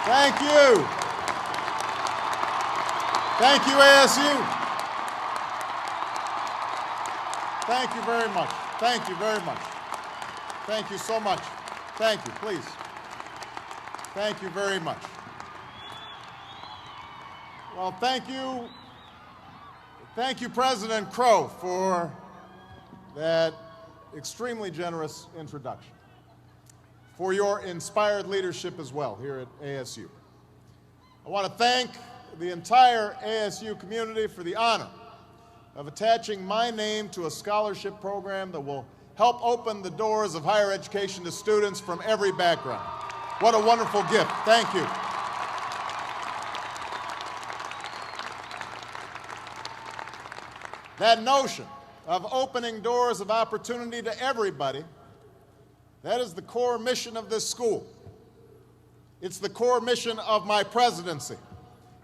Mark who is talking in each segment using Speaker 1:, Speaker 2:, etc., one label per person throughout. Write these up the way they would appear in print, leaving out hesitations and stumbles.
Speaker 1: Thank you. Thank you, ASU. Thank you very much. Thank you very much. Thank you so much. Thank you, please. Thank you very much. Well, thank you. Thank you, President Crow, for that extremely generous introduction, for your inspired leadership as well here at ASU. I want to thank the entire ASU community for the honor of attaching my name to a scholarship program that will help open the doors of higher education to students from every background. What a wonderful gift. Thank you. That notion of opening doors of opportunity to everybody, that is the core mission of this school. It's the core mission of my presidency.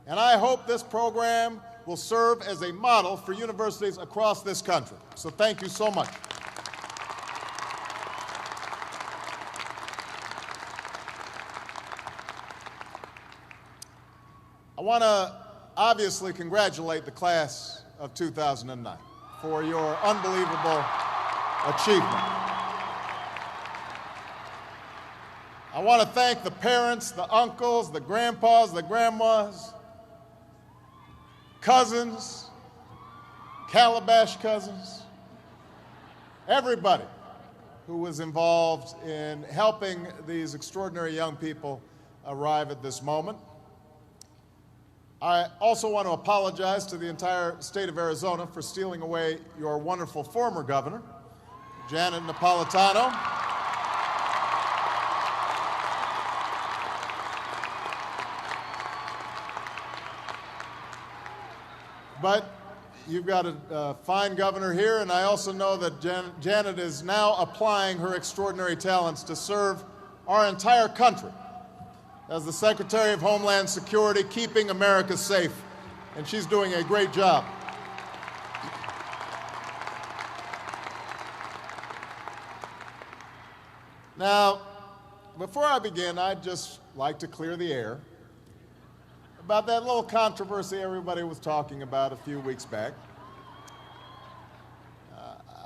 Speaker 1: And I hope this program will serve as a model for universities across this country. So thank you so much. I want to obviously congratulate the class of 2009 for your unbelievable achievement. I want to thank the parents, the uncles, the grandpas, the grandmas, cousins, Calabash cousins, everybody who was involved in helping these extraordinary young people arrive at this moment. I also want to apologize to the entire state of Arizona for stealing away your wonderful former governor, Janet Napolitano. But you've got a fine governor here, and I also know that Janet is now applying her extraordinary talents to serve our entire country as the Secretary of Homeland Security, keeping America safe, and she's doing a great job. Now, before I begin, I'd just like to clear the air about that little controversy everybody was talking about a few weeks back.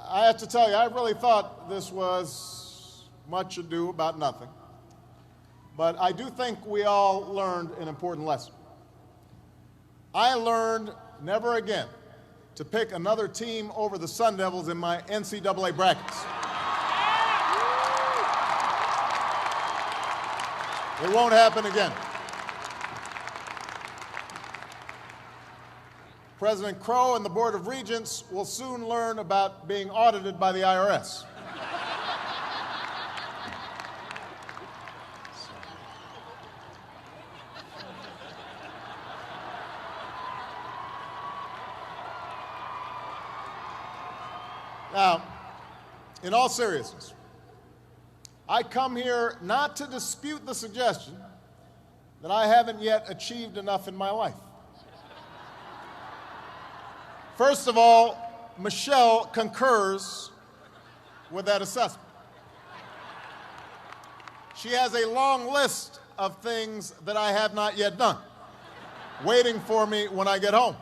Speaker 1: I have to tell you, I really thought this was much ado about nothing. But I do think we all learned an important lesson. I learned never again to pick another team over the Sun Devils in my NCAA brackets. It won't happen again. President Crow and the Board of Regents will soon learn about being audited by the IRS. Now, in all seriousness, I come here not to dispute the suggestion that I haven't yet achieved enough in my life. First of all, Michelle concurs with that assessment. She has a long list of things that I have not yet done, waiting for me when I get home.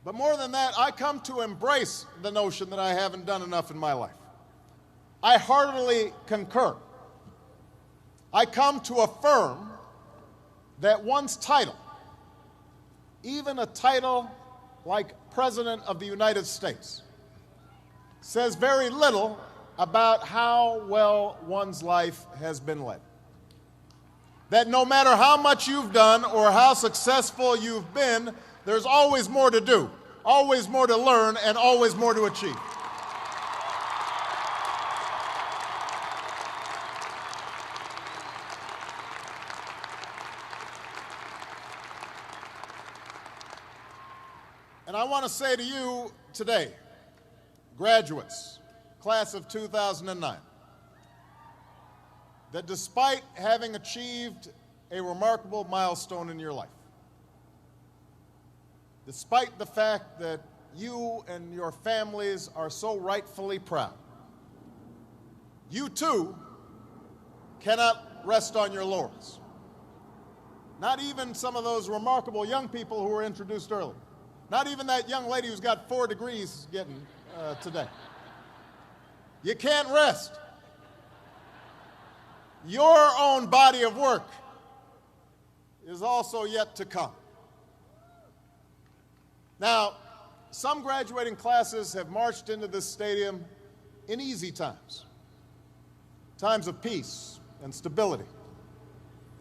Speaker 1: But more than that, I come to embrace the notion that I haven't done enough in my life. I heartily concur. I come to affirm that one's title, even a title like President of the United States, says very little about how well one's life has been led. That no matter how much you've done or how successful you've been, there's always more to do, always more to learn, and always more to achieve. And I want to say to you today, graduates, class of 2009, that despite having achieved a remarkable milestone in your life, despite the fact that you and your families are so rightfully proud, you too cannot rest on your laurels. Not even some of those remarkable young people who were introduced earlier. Not even that young lady who's got 4 degrees getting today. You can't rest. Your own body of work is also yet to come. Now, some graduating classes have marched into this stadium in easy times, times of peace and stability,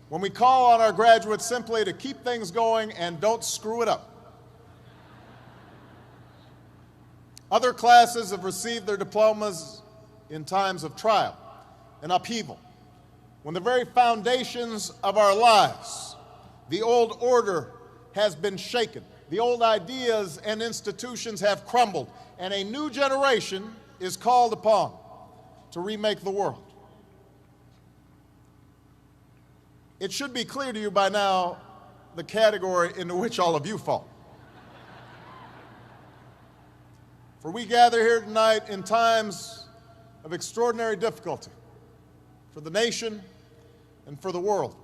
Speaker 1: when we call on our graduates simply to keep things going and don't screw it up. Other classes have received their diplomas in times of trial and upheaval, when the very foundations of our lives, the old order, has been shaken. The old ideas and institutions have crumbled, and a new generation is called upon to remake the world. It should be clear to you by now the category into which all of you fall. For we gather here tonight in times of extraordinary difficulty for the nation and for the world.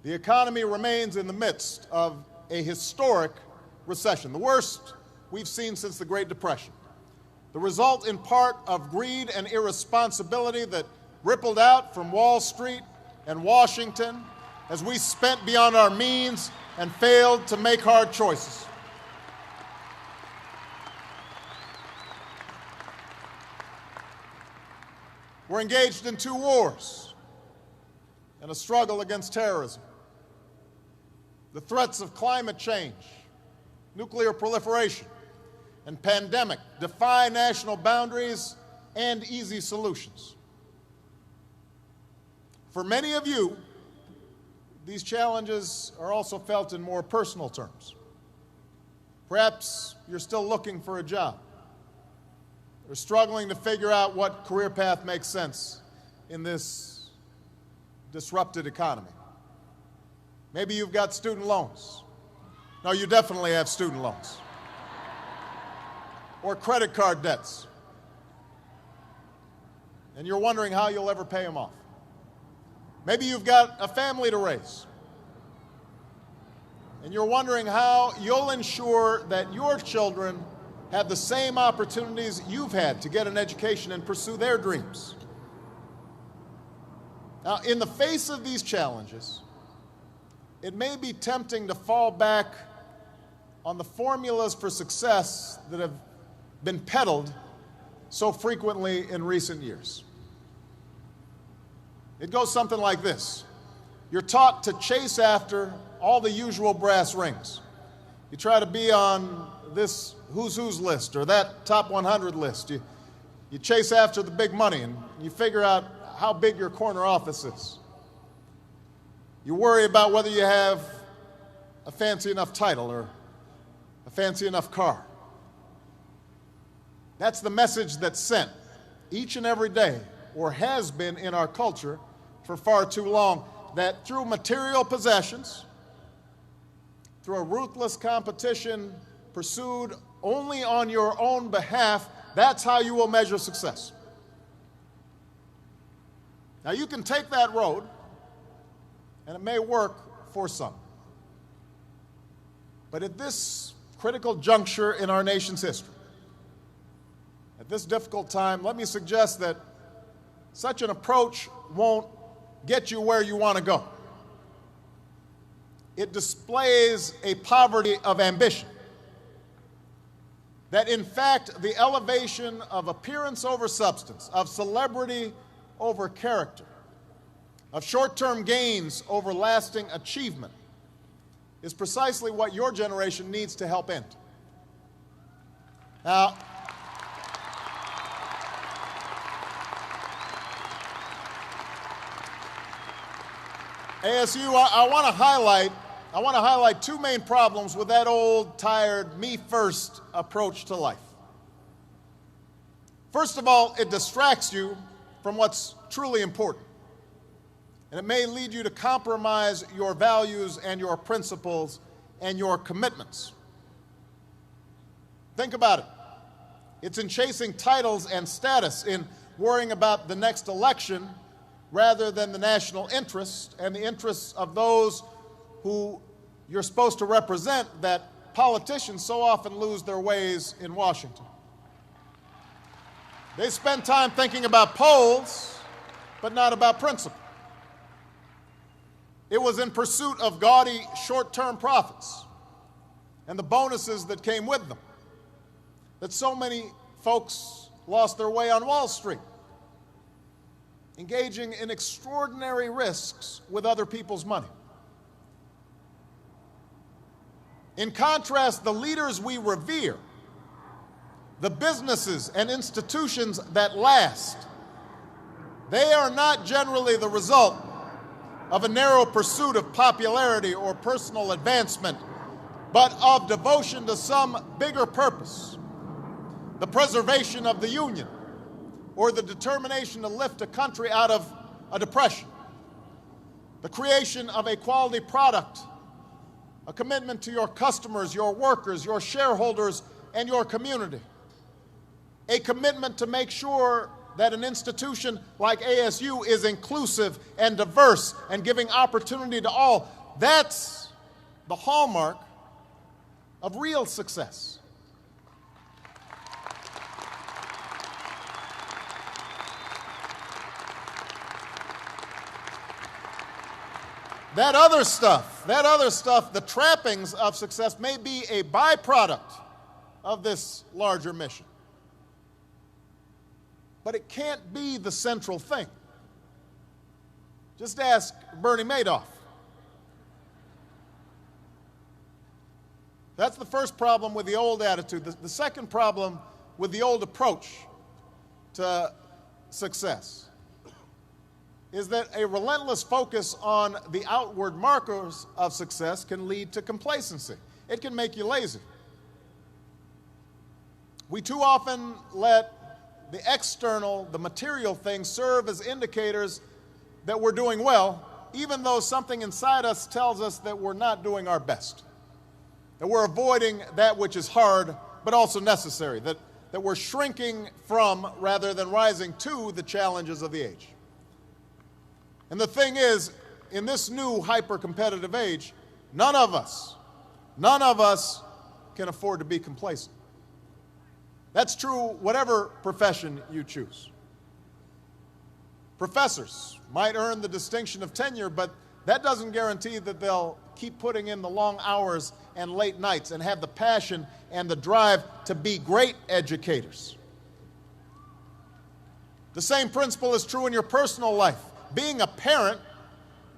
Speaker 1: The economy remains in the midst of a historic recession, the worst we've seen since the Great Depression. The result in part of greed and irresponsibility that rippled out from Wall Street and Washington as we spent beyond our means and failed to make hard choices. We're engaged in 2 wars and a struggle against terrorism. The threats of climate change, nuclear proliferation, and pandemic defy national boundaries and easy solutions. For many of you, these challenges are also felt in more personal terms. Perhaps you're still looking for a job, or struggling to figure out what career path makes sense in this disrupted economy. Maybe you've got student loans. No, you definitely have student loans. Or credit card debts. And you're wondering how you'll ever pay them off. Maybe you've got a family to raise. And you're wondering how you'll ensure that your children have the same opportunities you've had to get an education and pursue their dreams. Now, in the face of these challenges, it may be tempting to fall back on the formulas for success that have been peddled so frequently in recent years. It goes something like this. You're taught to chase after all the usual brass rings. You try to be on this who's who's list or that top 100 list. You chase after the big money and you figure out how big your corner office is. You worry about whether you have a fancy enough title or a fancy enough car. That's the message that's sent each and every day, or has been in our culture for far too long, that through material possessions, through a ruthless competition pursued only on your own behalf, that's how you will measure success. Now, you can take that road, and it may work for some. But at this critical juncture in our nation's history, at this difficult time, let me suggest that such an approach won't get you where you want to go. It displays a poverty of ambition. That in fact, the elevation of appearance over substance, of celebrity over character, of short-term gains over lasting achievement, is precisely what your generation needs to help end. Now, ASU, I want to highlight 2 main problems with that old, tired, me-first approach to life. First of all, it distracts you from what's truly important. And it may lead you to compromise your values and your principles and your commitments. Think about it. It's in chasing titles and status, in worrying about the next election, rather than the national interest and the interests of those who you're supposed to represent, that politicians so often lose their ways in Washington. They spend time thinking about polls, but not about principle. It was in pursuit of gaudy short-term profits and the bonuses that came with them that so many folks lost their way on Wall Street, engaging in extraordinary risks with other people's money. In contrast, the leaders we revere, the businesses and institutions that last, they are not generally the result of a narrow pursuit of popularity or personal advancement, but of devotion to some bigger purpose, the preservation of the Union, or the determination to lift a country out of a depression, the creation of a quality product, a commitment to your customers, your workers, your shareholders, and your community, a commitment to make sure that an institution like ASU is inclusive and diverse and giving opportunity to all. That's the hallmark of real success. That other stuff, the trappings of success may be a byproduct of this larger mission. But it can't be the central thing. Just ask Bernie Madoff. That's the first problem with the old attitude. The second problem with the old approach to success is that a relentless focus on the outward markers of success can lead to complacency. It can make you lazy. We too often let the external, the material things serve as indicators that we're doing well, even though something inside us tells us that we're not doing our best, that we're avoiding that which is hard but also necessary, that we're shrinking from rather than rising to the challenges of the age. And the thing is, in this new hyper-competitive age, none of us can afford to be complacent. That's true whatever profession you choose. Professors might earn the distinction of tenure, but that doesn't guarantee that they'll keep putting in the long hours and late nights and have the passion and the drive to be great educators. The same principle is true in your personal life. Being a parent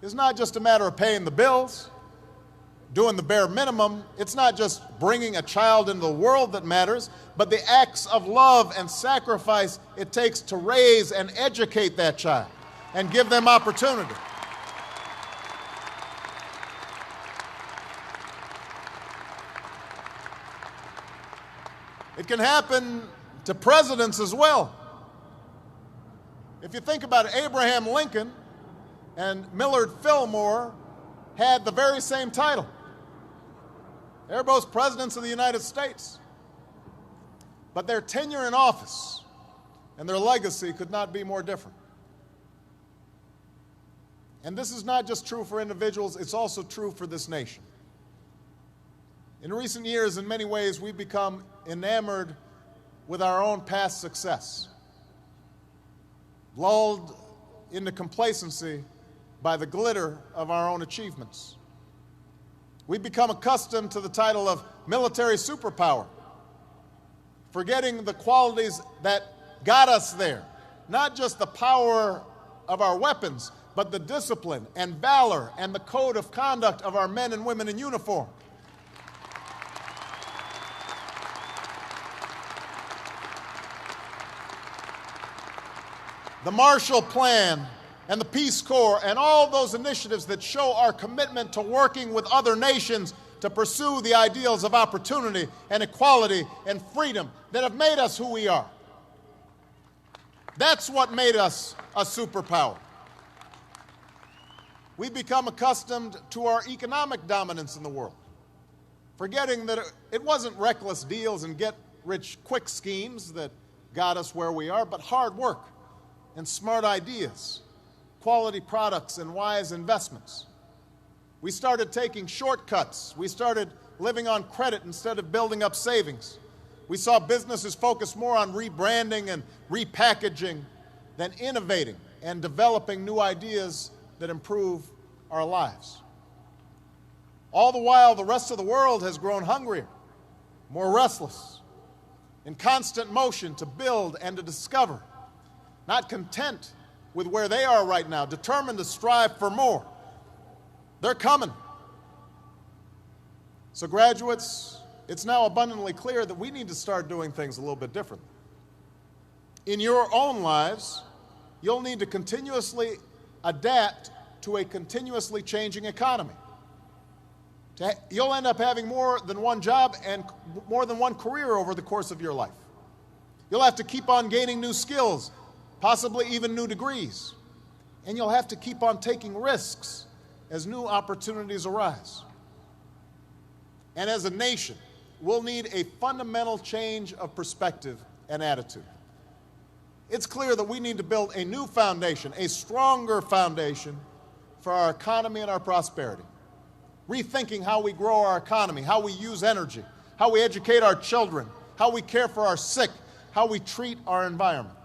Speaker 1: is not just a matter of paying the bills, doing the bare minimum. It's not just bringing a child into the world that matters, but the acts of love and sacrifice it takes to raise and educate that child and give them opportunity. It can happen to presidents as well. If you think about it, Abraham Lincoln and Millard Fillmore had the very same title. They're both presidents of the United States. But their tenure in office and their legacy could not be more different. And this is not just true for individuals, it's also true for this nation. In recent years, in many ways, we've become enamored with our own past success, lulled into complacency by the glitter of our own achievements. We've become accustomed to the title of military superpower, forgetting the qualities that got us there, not just the power of our weapons, but the discipline and valor and the code of conduct of our men and women in uniform. The Marshall Plan and the Peace Corps and all those initiatives that show our commitment to working with other nations to pursue the ideals of opportunity and equality and freedom that have made us who we are. That's what made us a superpower. We've become accustomed to our economic dominance in the world, forgetting that it wasn't reckless deals and get-rich-quick schemes that got us where we are, but hard work and smart ideas, quality products and wise investments. We started taking shortcuts. We started living on credit instead of building up savings. We saw businesses focus more on rebranding and repackaging than innovating and developing new ideas that improve our lives. All the while, the rest of the world has grown hungrier, more restless, in constant motion to build and to discover, not content with where they are right now, determined to strive for more. They're coming. So graduates, it's now abundantly clear that we need to start doing things a little bit differently. In your own lives, you'll need to continuously adapt to a continuously changing economy. You'll end up having more than one job and more than one career over the course of your life. You'll have to keep on gaining new skills, possibly even new degrees. And you'll have to keep on taking risks as new opportunities arise. And as a nation, we'll need a fundamental change of perspective and attitude. It's clear that we need to build a new foundation, a stronger foundation for our economy and our prosperity. Rethinking how we grow our economy, how we use energy, how we educate our children, how we care for our sick, how we treat our environment.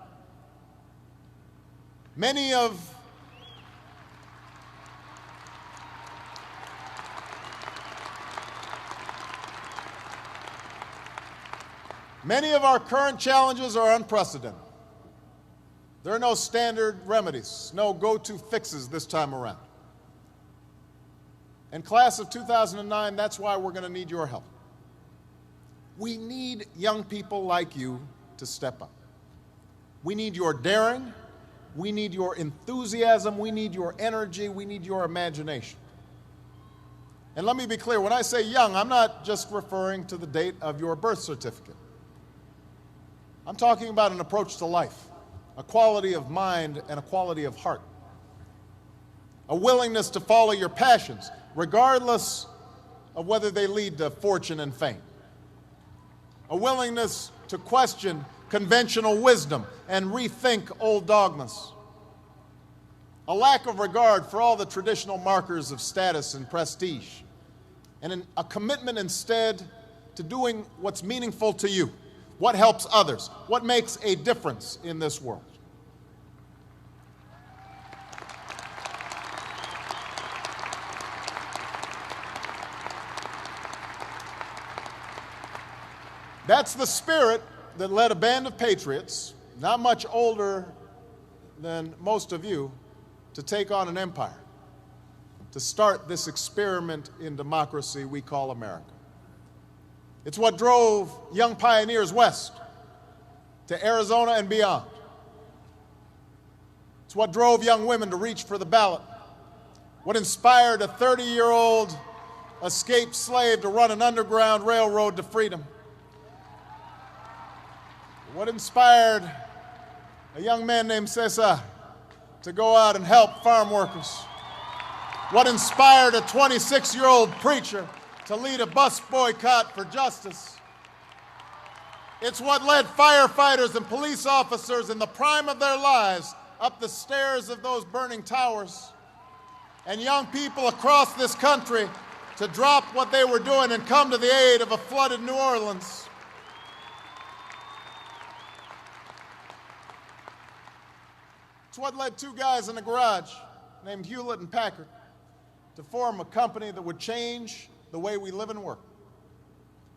Speaker 1: Many of our current challenges are unprecedented. There are no standard remedies, no go-to fixes this time around. And class of 2009, that's why we're going to need your help. We need young people like you to step up. We need your daring, we need your enthusiasm, we need your energy, we need your imagination. And let me be clear, when I say young, I'm not just referring to the date of your birth certificate. I'm talking about an approach to life, a quality of mind and a quality of heart, a willingness to follow your passions, regardless of whether they lead to fortune and fame, a willingness to question conventional wisdom and rethink old dogmas, a lack of regard for all the traditional markers of status and prestige, and a commitment instead to doing what's meaningful to you, what helps others, what makes a difference in this world. That's the spirit that led a band of patriots, not much older than most of you, to take on an empire, to start this experiment in democracy we call America. It's what drove young pioneers west to Arizona and beyond. It's what drove young women to reach for the ballot, what inspired a 30-year-old escaped slave to run an underground railroad to freedom, what inspired a young man named Cesar to go out and help farm workers, what inspired a 26-year-old preacher to lead a bus boycott for justice. It's what led firefighters and police officers in the prime of their lives up the stairs of those burning towers, and young people across this country to drop what they were doing and come to the aid of a flooded New Orleans. It's what led two guys in a garage named Hewlett and Packard to form a company that would change the way we live and work.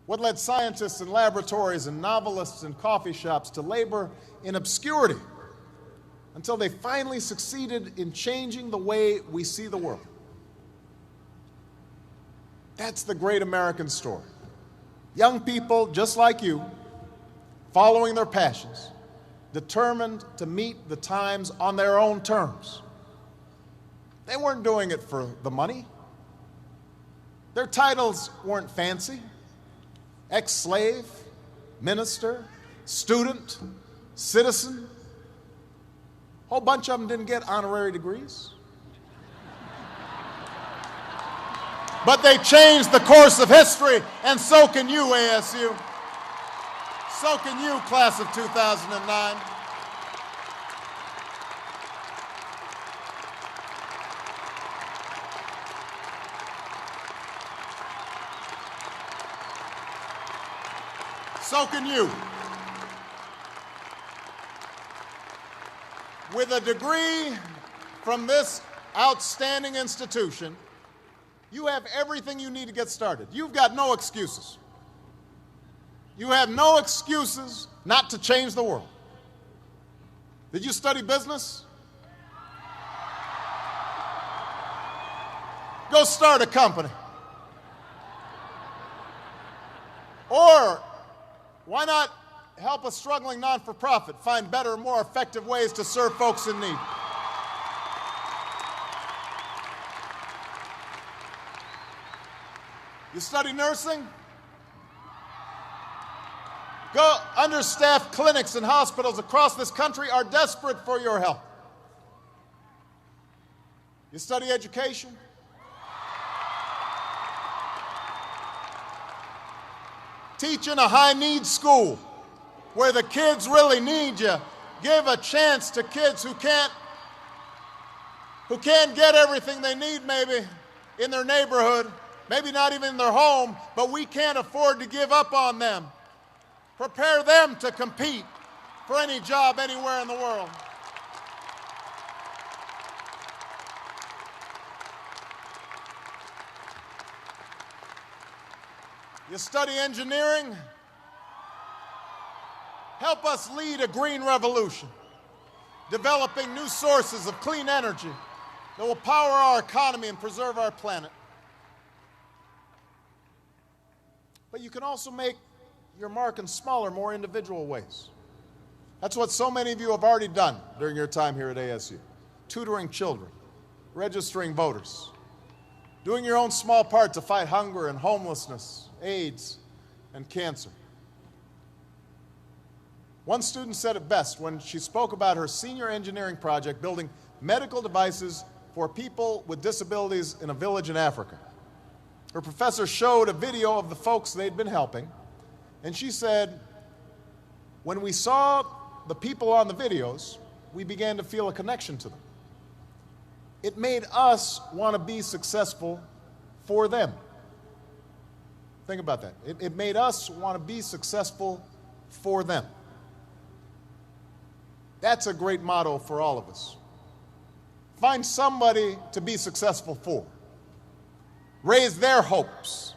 Speaker 1: What led scientists in laboratories and novelists in coffee shops to labor in obscurity until they finally succeeded in changing the way we see the world. That's the great American story. Young people just like you, following their passions, determined to meet the times on their own terms. They weren't doing it for the money. Their titles weren't fancy. Ex-slave, minister, student, citizen. A whole bunch of them didn't get honorary degrees. But they changed the course of history, and so can you, ASU. So can you, class of 2009. So can you. With a degree from this outstanding institution, you have everything you need to get started. You've got no excuses. You have no excuses not to change the world. Did you study business? Go start a company. Or why not help a struggling non-for-profit find better, more effective ways to serve folks in need? You study nursing? Go. Understaffed clinics and hospitals across this country are desperate for your help. You study education? Teach in a high-need school where the kids really need you. Give a chance to kids who can't get everything they need maybe in their neighborhood, maybe not even in their home, but we can't afford to give up on them. Prepare them to compete for any job anywhere in the world. You study engineering? Help us lead a green revolution, developing new sources of clean energy that will power our economy and preserve our planet. But you can also make your mark in smaller, more individual ways. That's what so many of you have already done during your time here at ASU. Tutoring children, registering voters, doing your own small part to fight hunger and homelessness, AIDS, and cancer. One student said it best when she spoke about her senior engineering project building medical devices for people with disabilities in a village in Africa. Her professor showed a video of the folks they'd been helping, and she said, when we saw the people on the videos, we began to feel a connection to them. It made us want to be successful for them. Think about that. It made us want to be successful for them. That's a great motto for all of us. Find somebody to be successful for. Raise their hopes.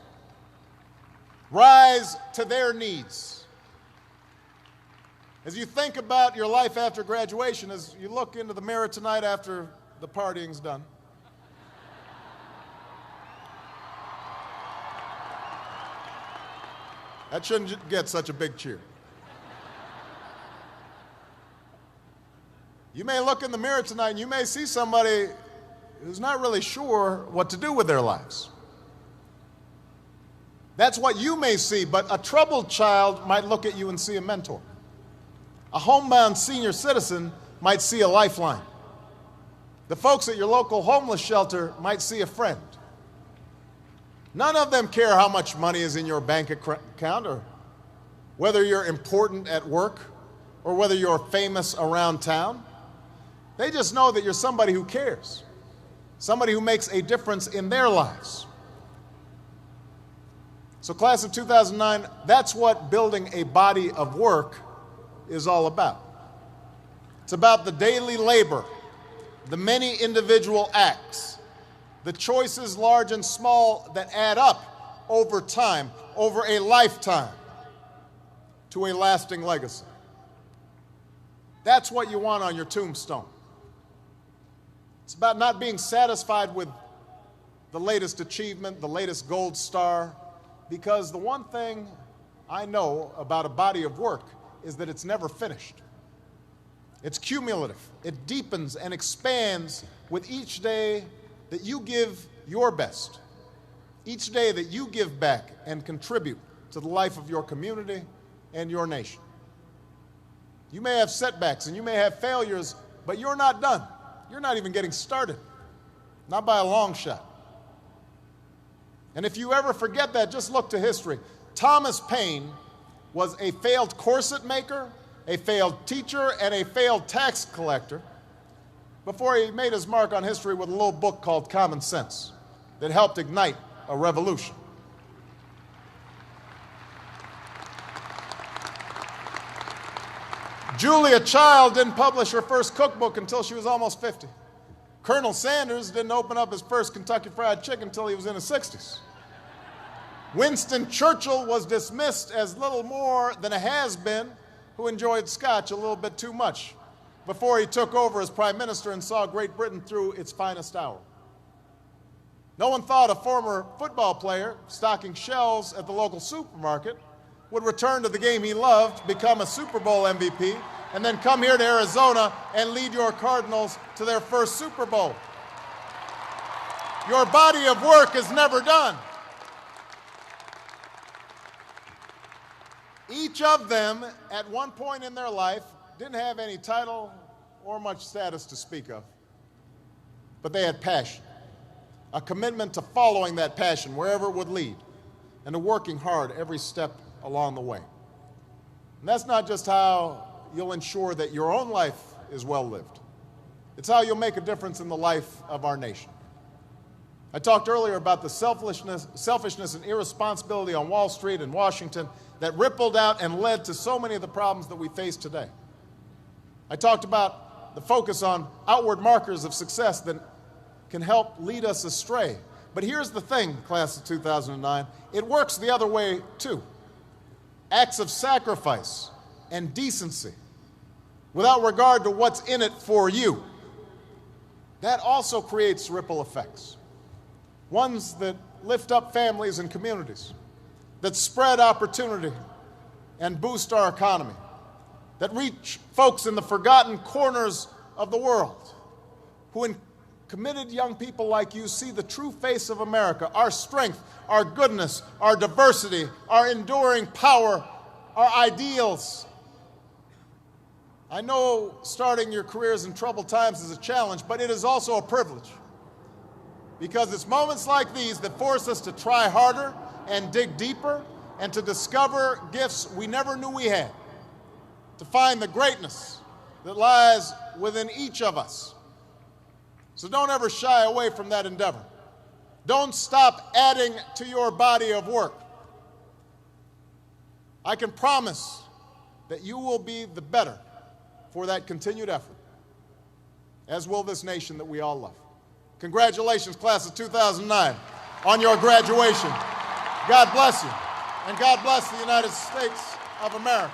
Speaker 1: Rise to their needs. As you think about your life after graduation, as you look into the mirror tonight after the partying's done, that shouldn't get such a big cheer. You may look in the mirror tonight and you may see somebody who's not really sure what to do with their lives. That's what you may see, but a troubled child might look at you and see a mentor. A homebound senior citizen might see a lifeline. The folks at your local homeless shelter might see a friend. None of them care how much money is in your bank account or whether you're important at work or whether you're famous around town. They just know that you're somebody who cares, somebody who makes a difference in their lives. So class of 2009, that's what building a body of work is all about. It's about the daily labor, the many individual acts, the choices large and small that add up over time, over a lifetime, to a lasting legacy. That's what you want on your tombstone. It's about not being satisfied with the latest achievement, the latest gold star, because the one thing I know about a body of work is that it's never finished. It's cumulative. It deepens and expands with each day that you give your best, each day that you give back and contribute to the life of your community and your nation. You may have setbacks and you may have failures, but you're not done. You're not even getting started, not by a long shot. And if you ever forget that, just look to history. Thomas Paine was a failed corset maker, a failed teacher, and a failed tax collector before he made his mark on history with a little book called Common Sense that helped ignite a revolution. Julia Child didn't publish her first cookbook until she was almost 50. Colonel Sanders didn't open up his first Kentucky Fried Chicken until he was in his 60s. Winston Churchill was dismissed as little more than a has-been who enjoyed scotch a little bit too much before he took over as prime minister and saw Great Britain through its finest hour. No one thought a former football player stocking shelves at the local supermarket would return to the game he loved, become a Super Bowl MVP, and then come here to Arizona and lead your Cardinals to their first Super Bowl. Your body of work is never done. Each of them, at one point in their life, didn't have any title or much status to speak of, but they had passion, a commitment to following that passion wherever it would lead, and to working hard every step along the way. And that's not just how you'll ensure that your own life is well lived. It's how you'll make a difference in the life of our nation. I talked earlier about the selfishness and irresponsibility on Wall Street and Washington that rippled out and led to so many of the problems that we face today. I talked about the focus on outward markers of success that can help lead us astray. But here's the thing, class of 2009, it works the other way too. Acts of sacrifice and decency without regard to what's in it for you. That also creates ripple effects. Ones that lift up families and communities, that spread opportunity and boost our economy, that reach folks in the forgotten corners of the world, who in committed young people like you see the true face of America, our strength, our goodness, our diversity, our enduring power, our ideals. I know starting your careers in troubled times is a challenge, but it is also a privilege, because it's moments like these that force us to try harder and dig deeper and to discover gifts we never knew we had, to find the greatness that lies within each of us. So don't ever shy away from that endeavor. Don't stop adding to your body of work. I can promise that you will be the better for that continued effort, as will this nation that we all love. Congratulations, class of 2009, on your graduation. God bless you, and God bless the United States of America.